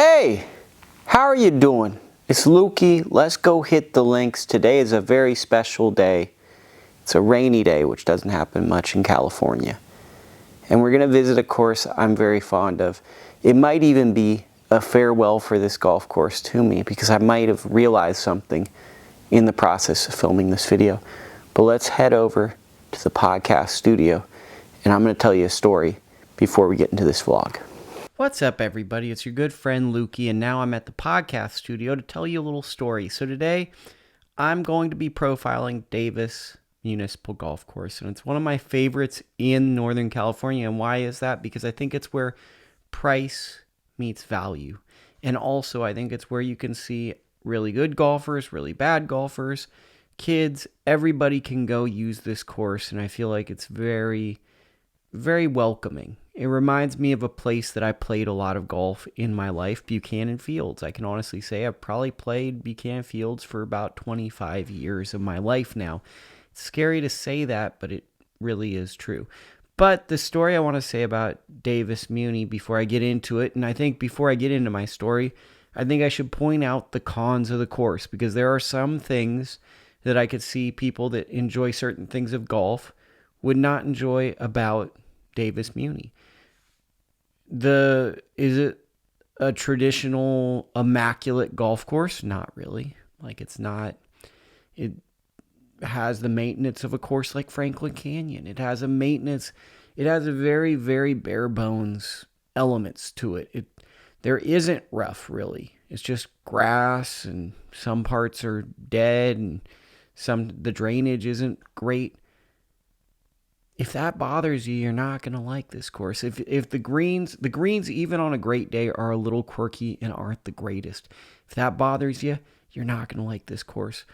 Hey, how are you doing? It's Lukie. Let's go hit the links. Today is a very special day. It's a rainy day, which doesn't happen much in California. And we're going to visit a course I'm very fond of. It might even be a farewell for this golf course to me because I might have realized something in the process of filming this video. But let's head over to the podcast studio and I'm going to tell you a story before we get into this vlog. What's up, everybody? It's your good friend Lukie, and now I'm at the podcast studio to tell you a little story. So today, I'm going to be profiling Davis Municipal Golf Course, and it's one of my favorites in Northern California. And why is that? Because I think it's where price meets value. And also, I think it's where you can see really good golfers, really bad golfers, kids. Everybody can go use this course, and I feel like it's very, very welcoming. It reminds me of a place that I played a lot of golf in my life, Buchanan Fields. I can honestly say I've probably played Buchanan Fields for about 25 years of my life now. It's scary to say that, but it really is true. But the story I want to say about Davis Muni before I get into it, and I think before I get into my story, I think I should point out the cons of the course, because there are some things that I could see people that enjoy certain things of golf would not enjoy about Davis Muni. Is it a traditional immaculate golf course? Not really. It's not. It has the maintenance of a course like Franklin Canyon. It has a very, very bare bones elements to it. There isn't rough, really. It's just grass, and some parts are dead, and the drainage isn't great. If that bothers you, you're not going to like this course. If the greens even on a great day are a little quirky and aren't the greatest, if that bothers you, you're not going to like this course.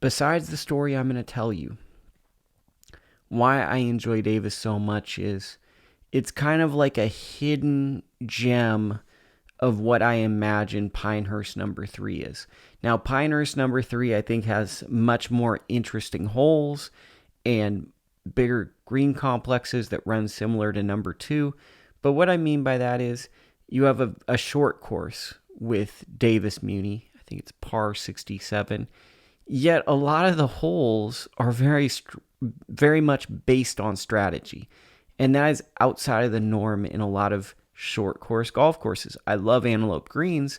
Besides the story I'm going to tell you, why I enjoy Davis so much is it's kind of like a hidden gem of what I imagine Pinehurst number 3 is. Now, Pinehurst number 3, I think, has much more interesting holes and bigger green complexes that run similar to number 2. But what I mean by that is you have a short course with Davis Muni. I think it's par 67. Yet a lot of the holes are very much based on strategy. And that is outside of the norm in a lot of short course golf courses. I love Antelope Greens,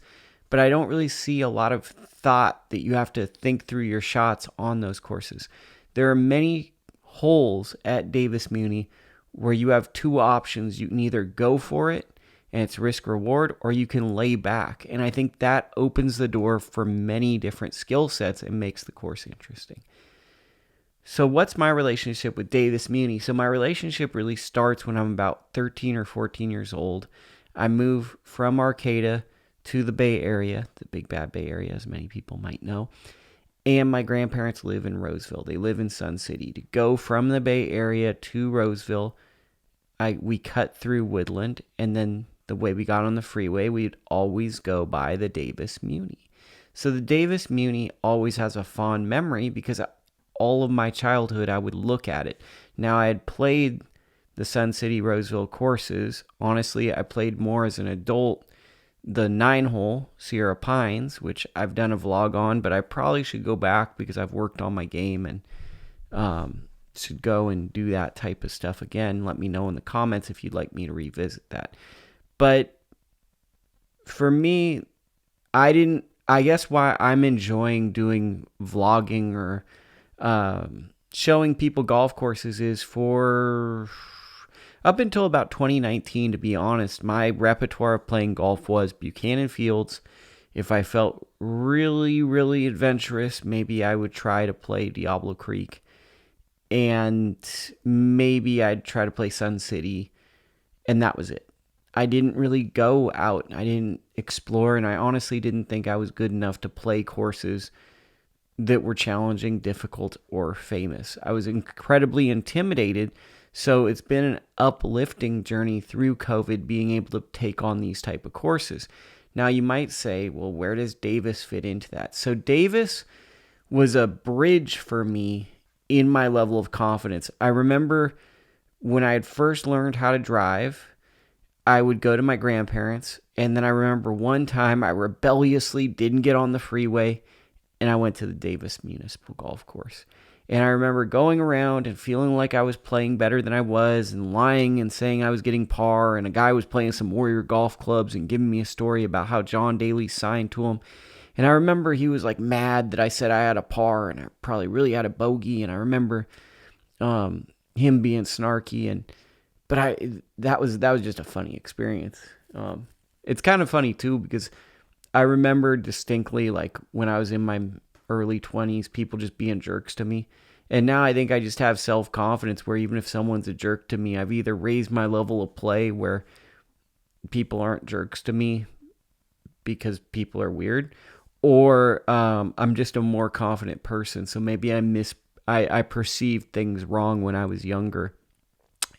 but I don't really see a lot of thought that you have to think through your shots on those courses. There are many holes at Davis Muni where you have two options. You can either go for it and it's risk reward, or you can lay back. And I think that opens the door for many different skill sets and makes the course interesting. So what's my relationship with Davis Muni? So my relationship really starts when I'm about 13 or 14 years old. I move from Arcata to the Bay Area, the big bad Bay Area, as many people might know. And my grandparents live in Roseville. They live in Sun City. To go from the Bay Area to Roseville, we cut through Woodland, and then the way we got on the freeway, we'd always go by the Davis Muni. So the Davis Muni always has a fond memory because all of my childhood I would look at it. Now, I had played the Sun City Roseville courses. Honestly, I played more as an adult the 9-hole Sierra Pines, which I've done a vlog on, but I probably should go back because I've worked on my game and should go and do that type of stuff again. Let me know in the comments if you'd like me to revisit that. But for me, I guess why I'm enjoying doing vlogging or showing people golf courses is for up until about 2019, to be honest, my repertoire of playing golf was Buchanan Fields. If I felt really, really adventurous, maybe I would try to play Diablo Creek. And maybe I'd try to play Sun City. And that was it. I didn't really go out. I didn't explore. And I honestly didn't think I was good enough to play courses that were challenging, difficult, or famous. I was incredibly intimidated. So it's been an uplifting journey through COVID being able to take on these type of courses. Now you might say, well, where does Davis fit into that? So Davis was a bridge for me in my level of confidence. I remember when I had first learned how to drive, I would go to my grandparents, and then I remember one time I rebelliously didn't get on the freeway, and I went to the Davis Municipal Golf Course. And I remember going around and feeling like I was playing better than I was, and lying and saying I was getting par, and a guy was playing some Warrior golf clubs and giving me a story about how John Daly signed to him. And I remember he was like mad that I said I had a par and I probably really had a bogey. And I remember him being snarky, but that was just a funny experience. It's kind of funny too, because I remember distinctly, like when I was in my early 20s, people just being jerks to me. And now I think I just have self-confidence where even if someone's a jerk to me, I've either raised my level of play where people aren't jerks to me because people are weird, or I'm just a more confident person. So maybe I perceived things wrong when I was younger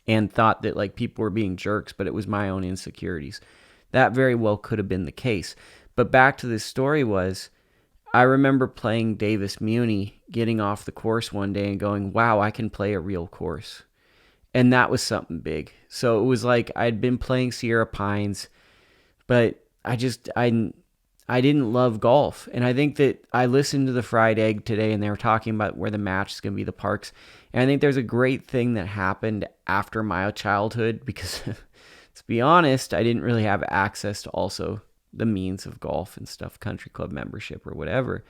and thought that like people were being jerks, but it was my own insecurities. That very well could have been the case. But back to this story was, I remember playing Davis Muni, getting off the course one day and going, wow, I can play a real course. And that was something big. So it was like I'd been playing Sierra Pines, but I didn't love golf. And I think that I listened to the Fried Egg today, and they were talking about where the match is going to be, the parks. And I think there's a great thing that happened after my childhood, because to be honest, I didn't really have access to also the means of golf and stuff, country club membership or whatever.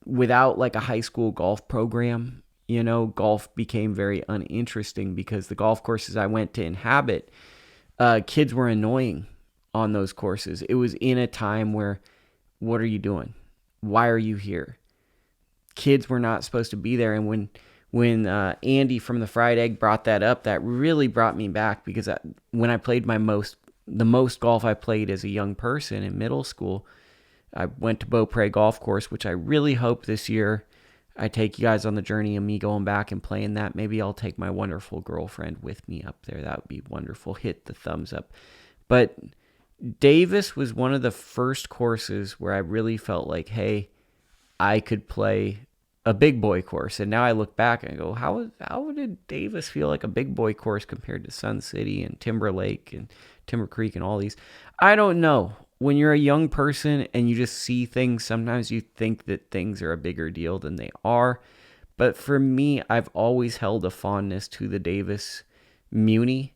Without like a high school golf program, golf became very uninteresting, because the golf courses I went to inhabit, kids were annoying on those courses. It was in a time where, what are you doing? Why are you here? Kids were not supposed to be there. And when Andy from the Fried Egg brought that up, that really brought me back, because when I played the most golf I played as a young person in middle school, I went to Beaupre Golf Course, which I really hope this year I take you guys on the journey of me going back and playing that. Maybe I'll take my wonderful girlfriend with me up there. That would be wonderful. Hit the thumbs up. But Davis was one of the first courses where I really felt like, hey, I could play a big boy course. And now I look back and I go, how did Davis feel like a big boy course compared to Sun City and Timberlake and Timber Creek and all these? I don't know. When you're a young person and you just see things, sometimes you think that things are a bigger deal than they are. But for me, I've always held a fondness to the Davis Muni,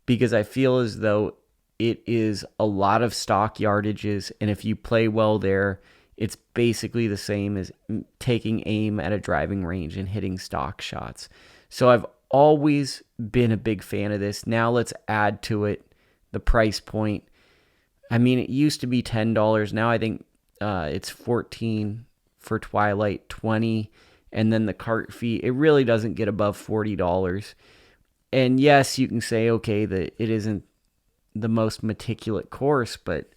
because I feel as though it is a lot of stock yardages, and if you play well there, it's basically the same as taking aim at a driving range and hitting stock shots. So I've always been a big fan of this. Now let's add to it the price point. I mean, it used to be $10. Now I think it's $14 for Twilight, $20, and then the cart fee. It really doesn't get above $40. And yes, you can say, okay, that it isn't the most meticulous course, but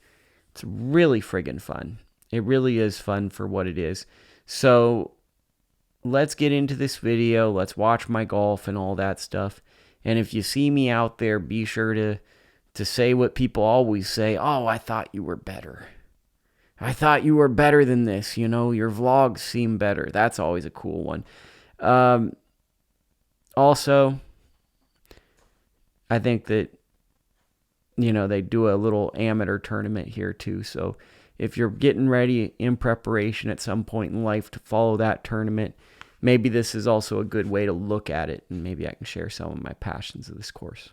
it's really friggin' fun. It really is fun for what it is. So let's get into this video. Let's watch my golf and all that stuff. And if you see me out there, be sure to say what people always say. Oh, I thought you were better. I thought you were better than this. Your vlogs seem better. That's always a cool one. Also, I think that, they do a little amateur tournament here too. So if you're getting ready in preparation at some point in life to follow that tournament, maybe this is also a good way to look at it, and maybe I can share some of my passions of this course.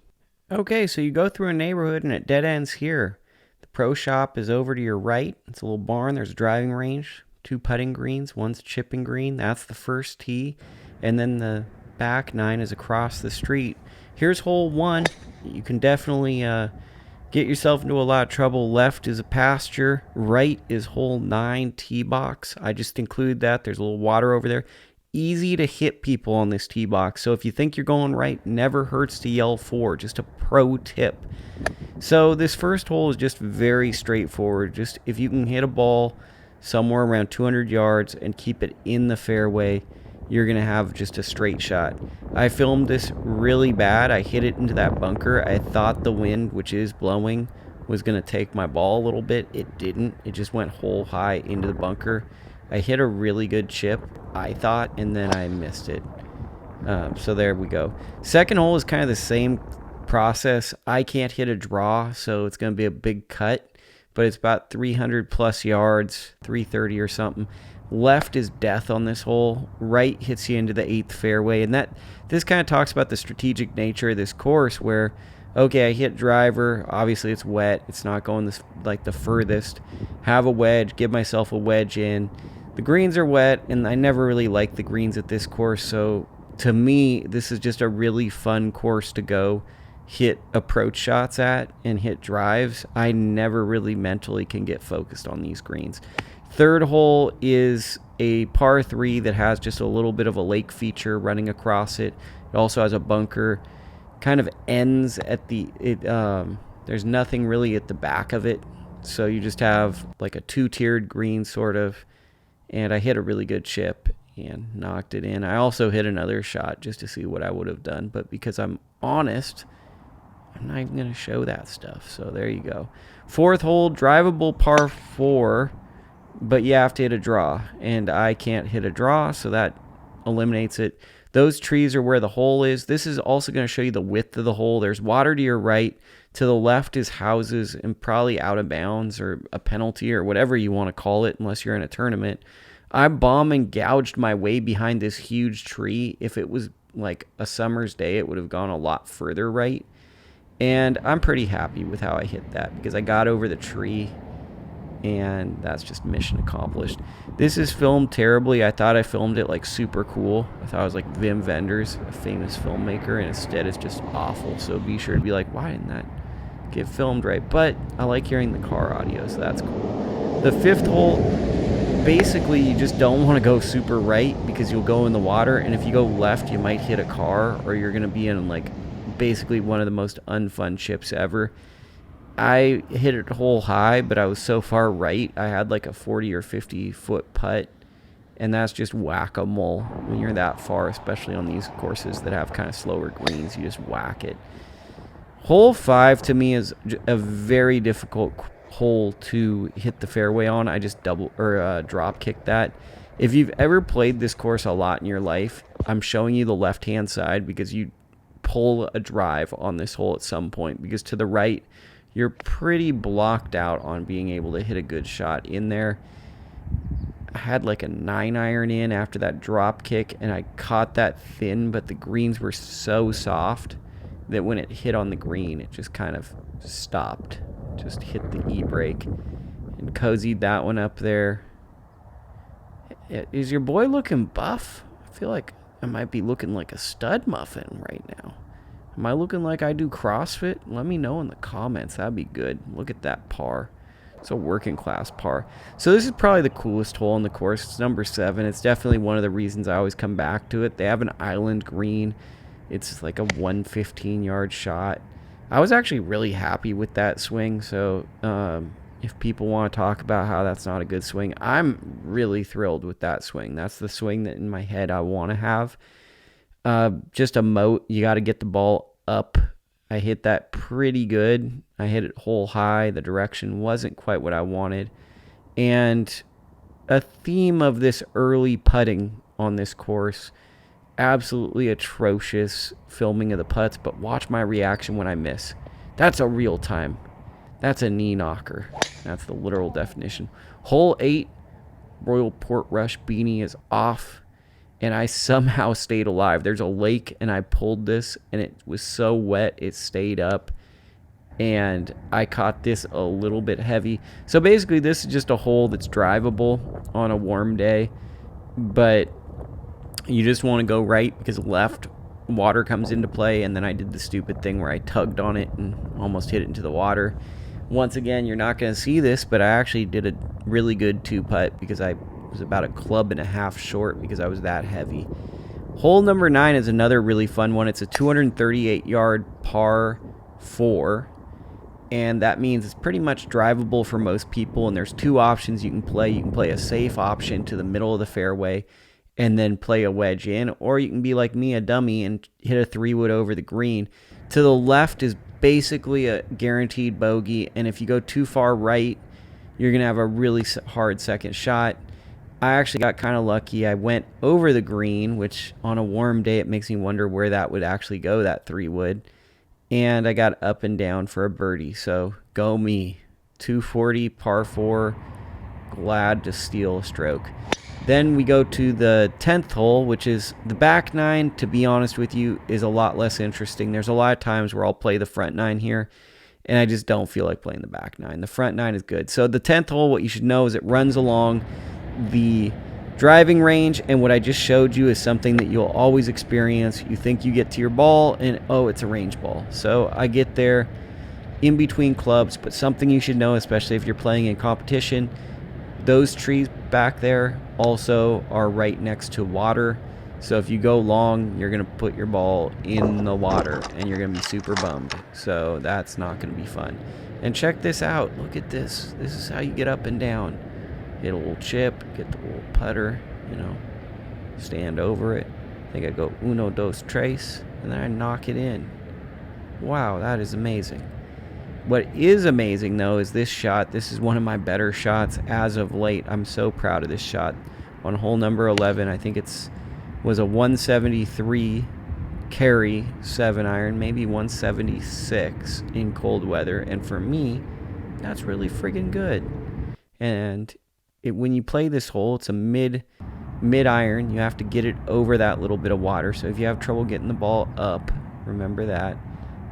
Okay, so you go through a neighborhood and it dead ends here. The pro shop is over to your right. It's a little barn. There's a driving range, 2 putting greens, one's chipping green. That's the first tee. And then the back 9 is across the street. Here's hole 1. You can definitely get yourself into a lot of trouble. Left is a pasture. Right is hole 9 tee box. I just include that. There's a little water over there. Easy to hit people on this tee box. So if you think you're going right, never hurts to yell 4. Just a pro tip. So this first hole is just very straightforward. Just if you can hit a ball somewhere around 200 yards and keep it in the fairway, you're going to have just a straight shot. I filmed this really bad. I hit it into that bunker. I thought the wind, which is blowing, was going to take my ball a little bit. It didn't. It just went hole high into the bunker. I hit a really good chip, I thought, and then I missed it. So there we go. Second hole is kind of the same process. I can't hit a draw, so it's going to be a big cut, but it's about 300 plus yards, 330 or something. Left is death on this hole. Right hits you into the 8th fairway, and this kind of talks about the strategic nature of this course where, okay, I hit driver. Obviously, it's wet. It's not going the furthest. Have a wedge. Give myself a wedge in. The greens are wet, and I never really liked the greens at this course, so to me, this is just a really fun course to go hit approach shots at and hit drives. I never really mentally can get focused on these greens. 3rd hole is a par 3 that has just a little bit of a lake feature running across it. It also has a bunker. Kind of ends at there's nothing really at the back of it, so you just have like a 2-tiered green sort of. And I hit a really good chip and knocked it in. I also hit another shot just to see what I would have done, but because I'm honest, I'm not even going to show that stuff. So there you go. 4th hole, drivable par 4, but you have to hit a draw, and I can't hit a draw, so that eliminates it. Those trees are where the hole is. This is also going to show you the width of the hole. There's water to your right. To the left is houses and probably out of bounds or a penalty or whatever you want to call it, unless you're in a tournament. I bomb and gouged my way behind this huge tree. If it was like a summer's day, it would have gone a lot further right. And I'm pretty happy with how I hit that because I got over the tree, and that's just mission accomplished. This is filmed terribly. I thought I filmed it like super cool. I thought it was like Wim Wenders, a famous filmmaker, and instead it's just awful. So be sure to be like, why didn't that get filmed right? But I like hearing the car audio, so that's cool. The 5th hole, basically you just don't want to go super right because you'll go in the water, and if you go left you might hit a car, or you're going to be in like basically one of the most unfun chips ever. I hit it hole high, but I was so far right. I had like a 40 or 50 foot putt, and that's just whack-a-mole when you're that far, especially on these courses that have kind of slower greens. You just whack it. Hole 5 to me is a very difficult hole to hit the fairway on. I just drop kicked that. If you've ever played this course a lot in your life, I'm showing you the left-hand side because you pull a drive on this hole at some point, because to the right you're pretty blocked out on being able to hit a good shot in there. I had like a 9-iron in after that drop kick, and I caught that thin, but the greens were so soft that when it hit on the green, it just kind of stopped. Just hit the e-brake and cozied that one up there. Is your boy looking buff? I feel like I might be looking like a stud muffin right now. Am I looking like I do CrossFit? Let me know in the comments. That'd be good. Look at that par. It's a working class par. So this is probably the coolest hole in the course. It's number 7. It's definitely one of the reasons I always come back to it. They have an island green. It's like a 115-yard shot. I was actually really happy with that swing. So if people want to talk about how that's not a good swing, I'm really thrilled with that swing. That's the swing that in my head I want to have. Just a moat. You got to get the ball up. I hit that pretty good. I hit it hole high. The direction wasn't quite what I wanted. And a theme of this early putting on this course, absolutely atrocious filming of the putts, but watch my reaction when I miss. That's a real time. That's a knee knocker. That's the literal definition. Hole 8, Royal Portrush beanie is off, and I somehow stayed alive. There's a lake, and I pulled this, and it was so wet it stayed up, and I caught this a little bit heavy. So basically this is just a hole that's drivable on a warm day, but you just want to go right because left water comes into play. And then I did the stupid thing where I tugged on it and almost hit it into the water. Once again, you're not going to see this, but I actually did a really good 2-putt because I was about a club and a half short because I was that heavy. Hole number 9 is another really fun one. It's a 238-yard par 4, and that means it's pretty much drivable for most people, and there's 2 options you can play. You can play a safe option to the middle of the fairway and then play a wedge in, or you can be like me, a dummy, and hit a 3-wood over the green. To the left is basically a guaranteed bogey, and if you go too far right, you're going to have a really hard second shot. I actually got kind of lucky. I went over the green, which on a warm day, it makes me wonder where that would actually go, that 3-wood. and I got up and down for a birdie. So go me. 240, par 4. Glad to steal a stroke. Then we go to the 10th hole, which is the back 9, to be honest with you, is a lot less interesting. There's a lot of times where I'll play the front 9 here, and I just don't feel like playing the back 9. The front 9 is good. So the 10th hole, what you should know is it runs along the driving range, and what I just showed you is something that you'll always experience. You think you get to your ball, and oh, it's a range ball. So I get there in between clubs, but something you should know, especially if you're playing in competition, those trees back there also are right next to water. So if you go long, you're going to put your ball in the water, and you're going to be super bummed. So that's not going to be fun. And check this out. Look at this. This is how you get up and down. Hit a little chip, get the little putter, you know, stand over it. I think I go uno, dos, tres, and then I knock it in. Wow, that is amazing. What is amazing, though, is this shot. This is one of my better shots as of late. I'm so proud of this shot. On hole number 11, I think was a 173 carry 7-iron, maybe 176 in cold weather. And for me, that's really friggin' good. And when you play this hole, it's a mid-iron. You have to get it over that little bit of water. So if you have trouble getting the ball up, remember that.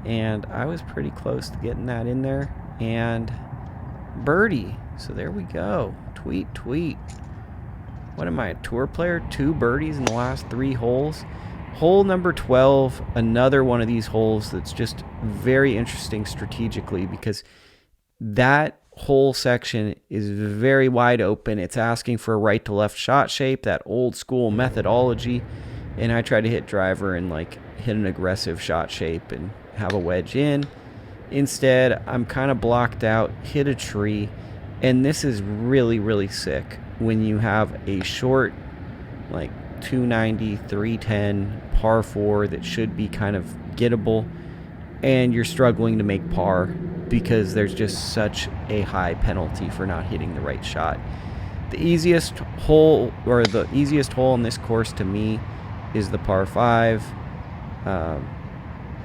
And I was pretty close to getting that in there. And birdie. So there we go. Tweet, tweet. What am I, a tour player? 2 birdies in the last 3 holes. Hole number 12, another one of these holes that's just very interesting strategically, because that whole section is very wide open. It's asking for a right to left shot shape, that old school methodology. And I try to hit driver and like hit an aggressive shot shape and have a wedge in. Instead, I'm kind of blocked out, hit a tree, and this is really, really sick when you have a short, like 290, 310, par 4 that should be kind of gettable, and you're struggling to make par because there's just such a high penalty for not hitting the right shot. The easiest hole in this course to me is the par 5.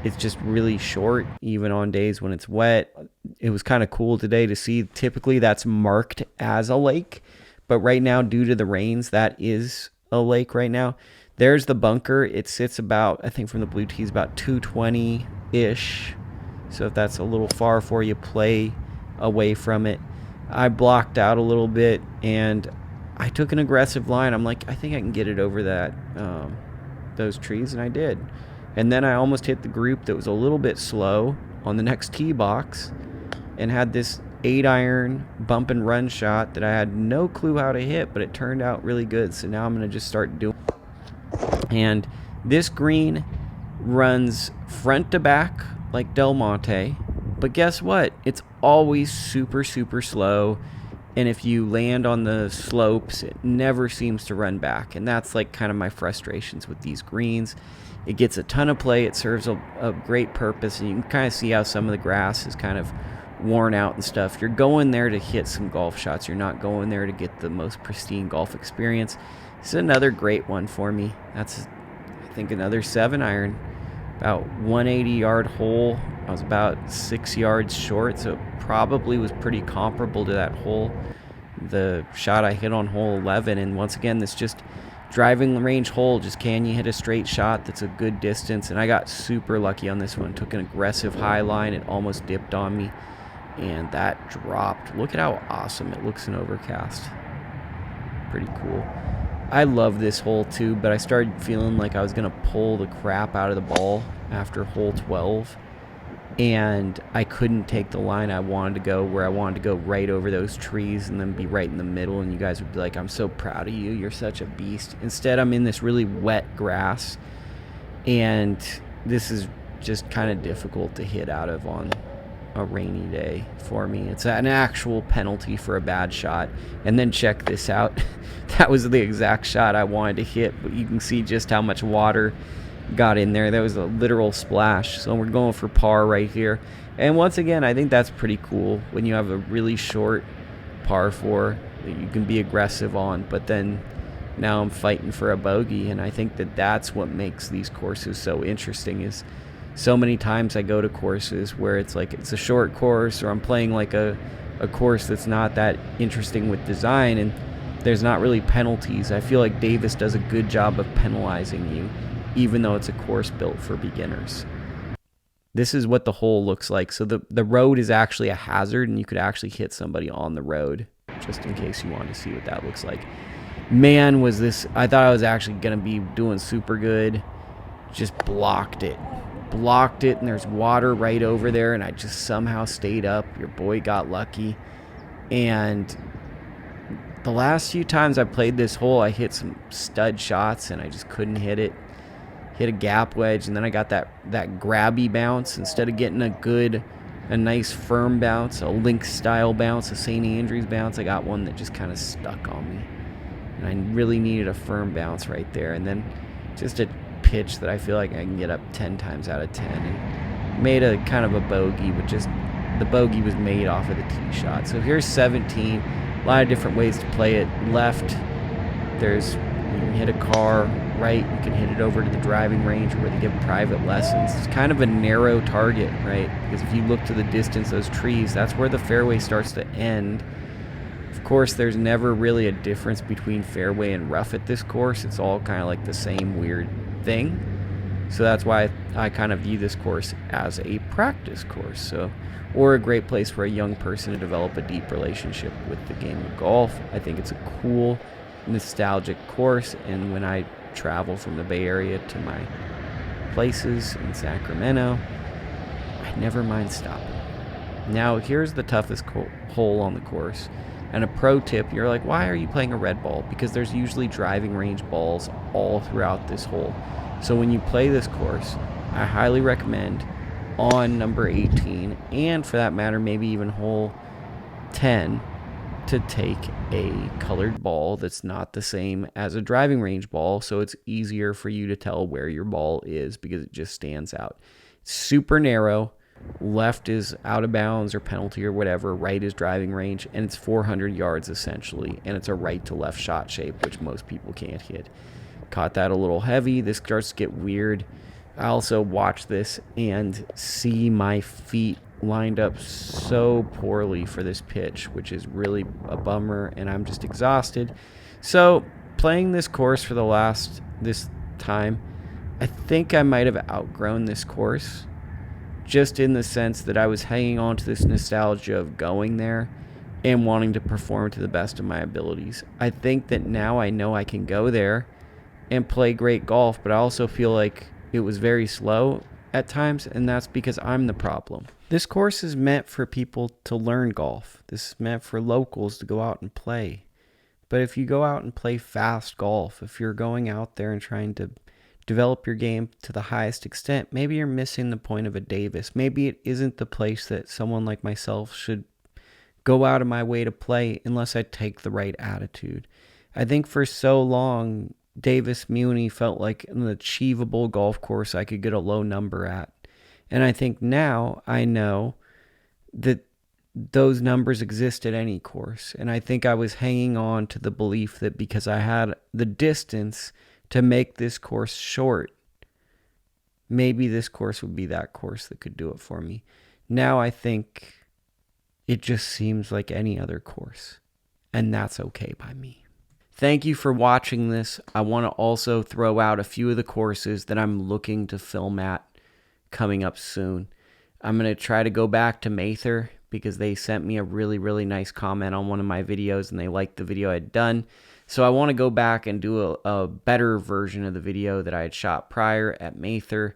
It's just really short, even on days when it's wet. It was kind of cool today to see. Typically, that's marked as a lake, but right now, due to the rains, that is a lake right now. There's the bunker. It sits about, I think from the blue tees, about 220-ish. So if that's a little far for you, play away from it. I blocked out a little bit, and I took an aggressive line. I'm like, I think I can get it over those trees, and I did. And then I almost hit the group that was a little bit slow on the next tee box and had this 8-iron bump and run shot that I had no clue how to hit, but it turned out really good. So now I'm going to just start doing it. And this green runs front to back like Del Monte, but guess what? It's always super, super slow. And if you land on the slopes, it never seems to run back. And that's like kind of my frustrations with these greens. It gets a ton of play. It serves a great purpose. And you can kind of see how some of the grass is kind of worn out and stuff. You're going there to hit some golf shots. You're not going there to get the most pristine golf experience. This is another great one for me. That's, I think, another 7-iron. About 180-yard hole. I was about 6 yards short, so it probably was pretty comparable to that hole, the shot I hit on hole 11. And once again, this just driving range hole, just can you hit a straight shot that's a good distance? And I got super lucky on this one. Took an aggressive high line. It almost dipped on me, and that dropped. Look at how awesome it looks in overcast. Pretty cool. I love this hole too, but I started feeling like I was going to pull the crap out of the ball after hole 12, and I couldn't take the line I wanted to go, where I wanted to go right over those trees and then be right in the middle, and you guys would be like, I'm so proud of you, you're such a beast. Instead, I'm in this really wet grass, and this is just kind of difficult to hit out of on a rainy day for me. It's an actual penalty for a bad shot. And then check this out. That was the exact shot I wanted to hit, but you can see just how much water got in there. That was a literal splash. So we're going for par right here. And once again, I think that's pretty cool when you have a really short par 4 that you can be aggressive on, but then now I'm fighting for a bogey. And I think that that's what makes these courses so interesting, is so many times I go to courses where it's like it's a short course, or I'm playing like a course that's not that interesting with design, and there's not really penalties. I feel like Davis does a good job of penalizing you, even though it's a course built for beginners. This is what the hole looks like. So the road is actually a hazard, and you could actually hit somebody on the road, just in case you want to see what that looks like. Man, was this... I thought I was actually going to be doing super good. Just blocked it, and there's water right over there, and I just somehow stayed up. Your boy got lucky. And the last few times I played this hole, I hit some stud shots, and I just couldn't hit it. Hit a gap wedge, and then I got that grabby bounce. Instead of getting a nice firm bounce, a Lynx style bounce, a St. Andrews bounce, I got one that just kind of stuck on me. And I really needed a firm bounce right there. And then just a pitch that I feel like I can get up 10 times out of 10. And made a kind of a bogey, but just the bogey was made off of the tee shot. So here's 17. A lot of different ways to play it. Left, you can hit a car. Right, you can hit it over to the driving range where they give private lessons. It's kind of a narrow target, right? Because if you look to the distance, those trees, that's where the fairway starts to end. Of course, there's never really a difference between fairway and rough at this course. It's all kind of like the same weird thing. So that's why I kind of view this course as a practice course. Or a great place for a young person to develop a deep relationship with the game of golf. I think it's a cool, nostalgic course. And when I travel from the Bay Area to my places in Sacramento, I never mind stopping. Now, here's the toughest hole on the course. And a pro tip, you're like, why are you playing a red ball? Because there's usually driving range balls all throughout this hole. So when you play this course, I highly recommend on number 18, and for that matter, maybe even hole 10, to take a colored ball that's not the same as a driving range ball, so it's easier for you to tell where your ball is because it just stands out. It's super narrow. Left is out of bounds or penalty or whatever. Right is driving range, and it's 400 yards essentially, and it's a right to left shot shape, which most people can't hit. Caught that a little heavy. This starts to get weird. I also watch this and see my feet lined up so poorly for this pitch, which is really a bummer, and I'm just exhausted. So playing this course for this time, I think I might have outgrown this course, just in the sense that I was hanging on to this nostalgia of going there and wanting to perform to the best of my abilities. I think that now I know I can go there and play great golf, but I also feel like it was very slow at times, and that's because I'm the problem. This course is meant for people to learn golf. This is meant for locals to go out and play. But if you go out and play fast golf, if you're going out there and trying to develop your game to the highest extent, maybe you're missing the point of a Davis. Maybe it isn't the place that someone like myself should go out of my way to play unless I take the right attitude. I think for so long, Davis Muni felt like an achievable golf course I could get a low number at. And I think now I know that those numbers exist at any course. And I think I was hanging on to the belief that because I had the distance to make this course short, maybe this course would be that course that could do it for me. Now I think it just seems like any other course. And that's okay by me. Thank you for watching this. I want to also throw out a few of the courses that I'm looking to film at coming up soon. I'm going to try to go back to Mather because they sent me a really, really nice comment on one of my videos and they liked the video I'd done. So I want to go back and do a better version of the video that I had shot prior at Mather.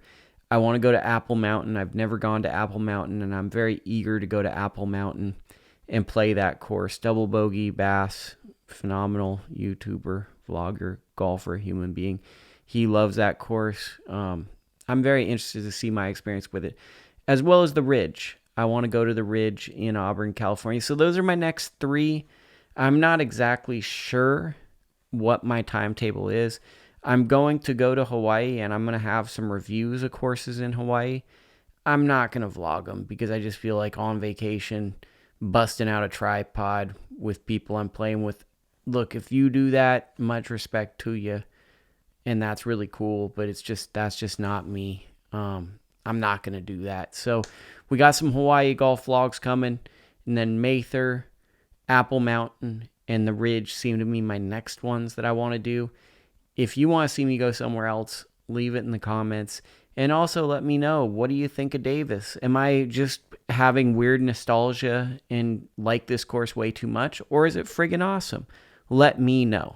I want to go to Apple Mountain. I've never gone to Apple Mountain, and I'm very eager to go to Apple Mountain and play that course. Double bogey, Bass, phenomenal YouTuber, vlogger, golfer, human being. He loves that course. I'm very interested to see my experience with it, as well as the Ridge. I want to go to the Ridge in Auburn, California. So those are my next three. I'm not exactly sure what my timetable is. I'm going to go to Hawaii, and I'm going to have some reviews of courses in Hawaii. I'm not going to vlog them because I just feel like on vacation, busting out a tripod with people I'm playing with. Look, if you do that, much respect to you. And that's really cool, but that's just not me. I'm not going to do that. So we got some Hawaii golf vlogs coming, and then Mather, Apple Mountain, and the Ridge seem to be my next ones that I want to do. If you want to see me go somewhere else, leave it in the comments. And also let me know, what do you think of Davis? Am I just having weird nostalgia and like this course way too much? Or is it friggin' awesome? Let me know.